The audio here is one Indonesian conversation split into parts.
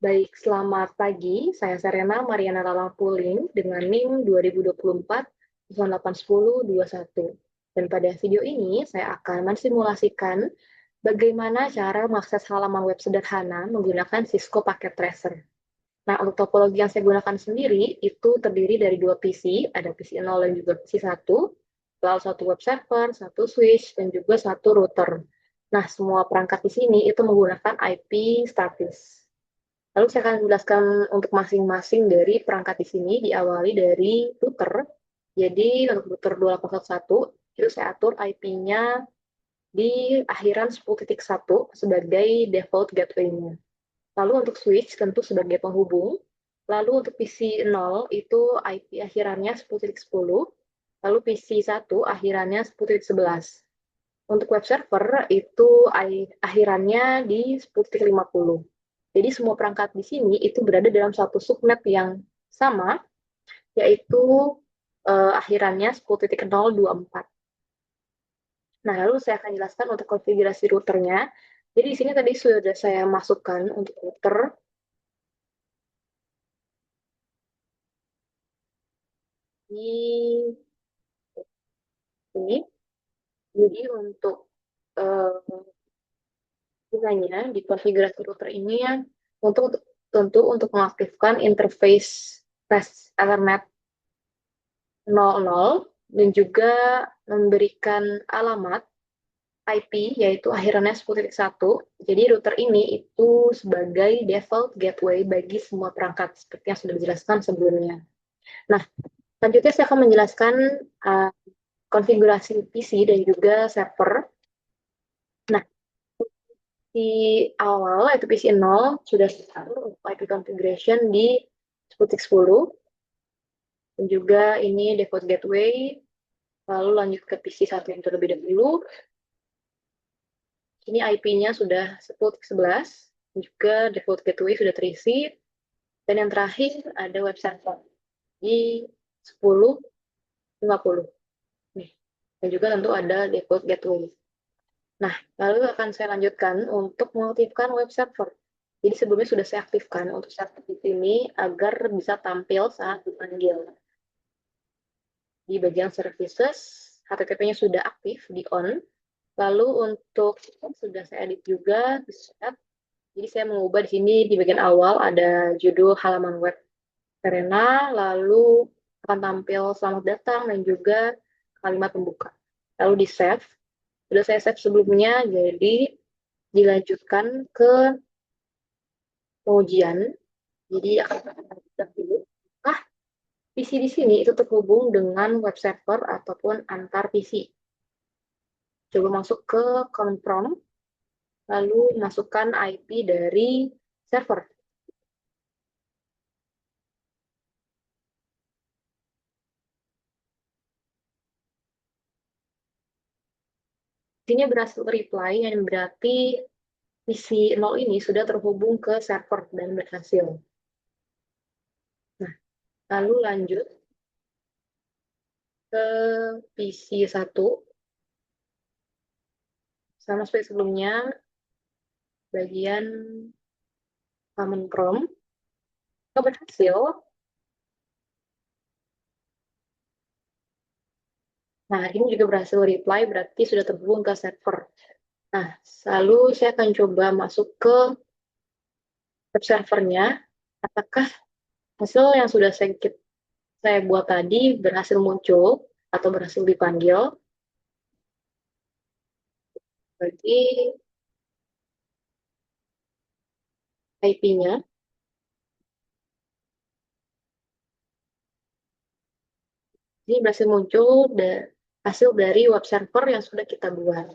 Baik, selamat pagi. Saya Serena Mariana Lalapuling dengan NIM 2024-081021. Dan pada video ini, saya akan mensimulasikan bagaimana cara mengakses halaman web sederhana menggunakan Cisco Packet Tracer. Nah, untuk topologi yang saya gunakan sendiri, itu terdiri dari dua PC, ada PC 0 dan juga PC 1, lalu satu web server, satu switch, dan juga satu router. Nah, semua perangkat di sini itu menggunakan IP statis. Lalu saya akan menjelaskan untuk masing-masing dari perangkat di sini, diawali dari router. Jadi untuk router 2811 itu saya atur IP-nya di akhiran 10.1 sebagai default gateway-nya. Lalu untuk switch tentu sebagai penghubung. Lalu untuk PC 0 itu IP akhirannya 10.10, lalu PC 1 akhirannya 10.11. Untuk web server itu akhirannya di 10.50. Jadi semua perangkat di sini itu berada dalam satu subnet yang sama, yaitu akhirannya 10.024. Nah, lalu saya akan jelaskan untuk konfigurasi routernya. Jadi di sini tadi sudah saya masukkan untuk router di sini. Jadi untuk gunanya di konfigurasi router ini ya, untuk tentu untuk mengaktifkan interface flash Ethernet 00 dan juga memberikan alamat IP yaitu akhirannya 10.1. Jadi router ini itu sebagai default gateway bagi semua perangkat seperti yang sudah dijelaskan sebelumnya. Nah, selanjutnya saya akan menjelaskan uh, konfigurasi PC dan juga server. Nah, di awal yaitu PC 0 sudah diatur untuk IP configuration di 10.10 dan juga ini default gateway. Lalu lanjut ke PC 1 yang terlebih dahulu. Ini IP-nya sudah 10.11, juga default gateway sudah terisi. Dan yang terakhir ada web server di 10.50. Nih. Dan juga tentu ada default gateway. Nah, lalu akan saya lanjutkan untuk mengaktifkan web server. Jadi sebelumnya sudah saya aktifkan untuk server di sini agar bisa tampil saat dipanggil. Di bagian services, HTTP-nya sudah aktif di on. Lalu untuk sudah saya edit juga di set. Jadi saya mengubah di sini di bagian awal ada judul halaman web Serena, lalu akan tampil selamat datang dan juga kalimat pembuka. Lalu di save. Sudah saya save sebelumnya, jadi dilanjutkan ke pengujian. Jadi akan kita pilih apakah PC di sini itu terhubung dengan web server ataupun antar PC. Coba masuk ke command prompt, lalu masukkan IP dari server. Sini berhasil reply yang berarti PC 0 ini sudah terhubung ke server dan berhasil. Nah, lalu lanjut ke PC 1. Sama seperti sebelumnya, bagian command prompt. Jika berhasil, nah ini juga berhasil reply, berarti sudah terhubung ke server. Nah, lalu saya akan coba masuk ke web servernya. Apakah hasil yang sudah saya buat tadi berhasil muncul atau berhasil dipanggil? Bagi IP-nya, ini berhasil muncul hasil dari web server yang sudah kita buat.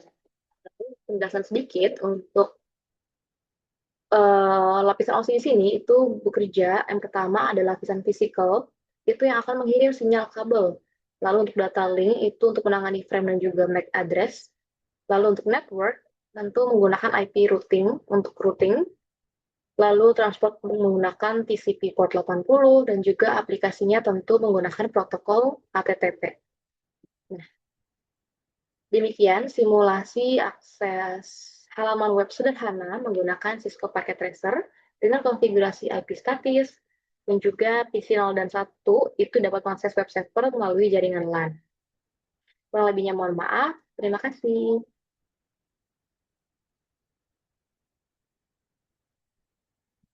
Penjelasan sedikit untuk lapisan OSI di sini itu bekerja. Yang pertama adalah lapisan fisikal, itu yang akan mengirim sinyal kabel. Lalu untuk data link itu untuk menangani frame dan juga MAC address. Lalu untuk network tentu menggunakan IP routing untuk routing. Lalu transport menggunakan TCP port 80 dan juga aplikasinya tentu menggunakan protokol HTTP. Nah, demikian simulasi akses halaman web sederhana menggunakan Cisco Packet Tracer. dengan konfigurasi IP statis, dan juga PC 0 dan 1 itu dapat mengakses web server melalui jaringan LAN. Kurang lebihnya mohon maaf. Terima kasih.